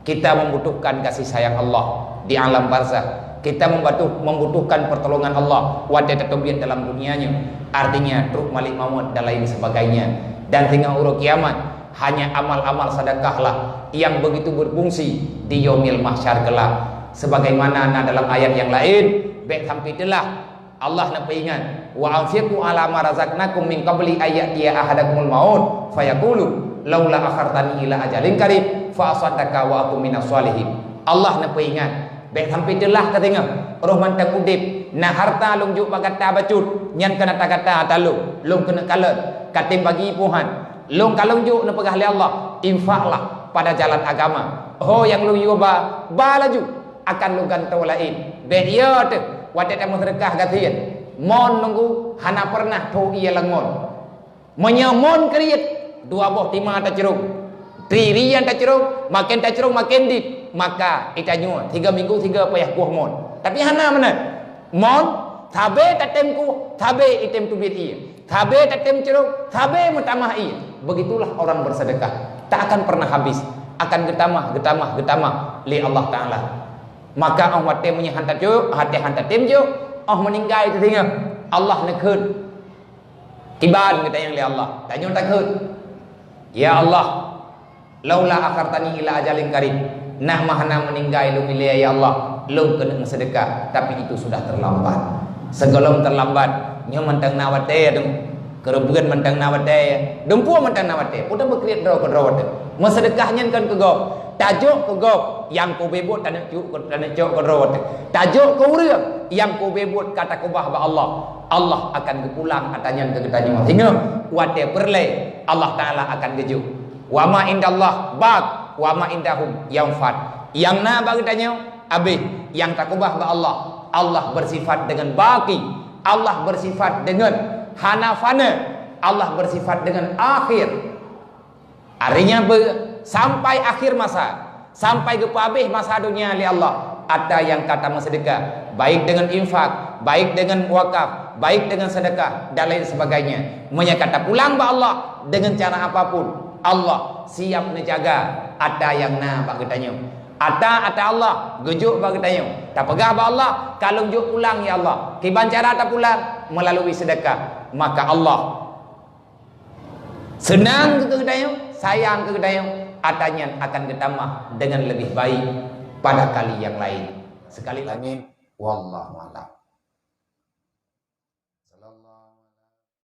Kita membutuhkan kasih sayang Allah di alam barzakh. Kita membutuhkan pertolongan Allah wadai tatobiat dalam dunianya. Artinya truk malik maut dan lain sebagainya. Dan tinggal urut kiamat, hanya amal-amal sedekahlah yang begitu berfungsi di yaumil mahsyar kelak. Sebagaimana dalam ayat yang lain, baik sampai itulah Allah nak ingat, wa anfiqu ala ma razaqnakum min qabli ayyatiya ahadakumul maut fayaqulu laula akhartani ila ajalin qarib fa asaddaka wa akum minas solihin. Allah nak ingat, baik sampai itulah katanya roh mantang udip na harta lung juk bagata bacut nyan kena kata talu lung kena kalet katim bagi puhan lung kalung juk na pegah li Allah infaklah pada jalan agama. Oh yang lu yuba ba laju akan lu gantau lain be dia tu wadah tamu sedekah katian mon nunggu hana pernah tu ia langon menyamon kriet dua boh timah ta ceruk tririan ta ceruk makin dit maka itanyo 3 minggu 3 payah kuah mon tapi hana mana mon tabe tatemku tabe item tu bit ia tabe tatem ceruk tabe mutamah ia. Begitulah orang bersedekah tak akan pernah habis, akan getamah li Allah Ta'ala. Maka ông tem punya hantar juk, hati hantar tem juk, meninggal itu tinggal. Allah nak khut. Tiban kata yang li Allah. Tanya tak khut. Ya Allah, laula akhartani ila ajalin qarib. Nak mahana meninggal lu milih ya Allah, lu kena sedekah, tapi itu sudah terlambat. Sebelum terlambat, nyo mentang nawate tu. Kerubuan mentang nawate, dempu mentang nawate. Udah berkreat draw ke draw tu. Mesedekahnya kan ke gop. Tajuk ke gop yang ku bebut tanah cuk ke rot. Tajuk ke urang yang ku bebut kata kubah ba Allah. Allah akan kepulang atanya ke ketanya. Hingga wate perle Allah Taala akan geju. Wa ma indallah baq wa ma indahum yanfat. Yang na bagi tanya abih yang takubah ba Allah. Allah bersifat dengan baqi. Allah bersifat dengan hanafana. Allah bersifat dengan akhir. Artinya sampai akhir masa, sampai ke habis masa dunia li Allah, ada yang kata sedekah, baik dengan infak, baik dengan wakaf, baik dengan sedekah dan lain sebagainya. Menyakata pulang ba Allah dengan cara apapun, Allah siap menjaga. Ada yang na bagi tanya, ada Allah gejuk bagi tanya. Tak pegah ba Allah, kalau juk pulang ya Allah, kiban cara tak pulang melalui sedekah, maka Allah senang ke tanya, sayang ke tanya. Adanya akan ketambah dengan lebih baik pada kali yang lain. Sekali lagi, wallahu a'lam.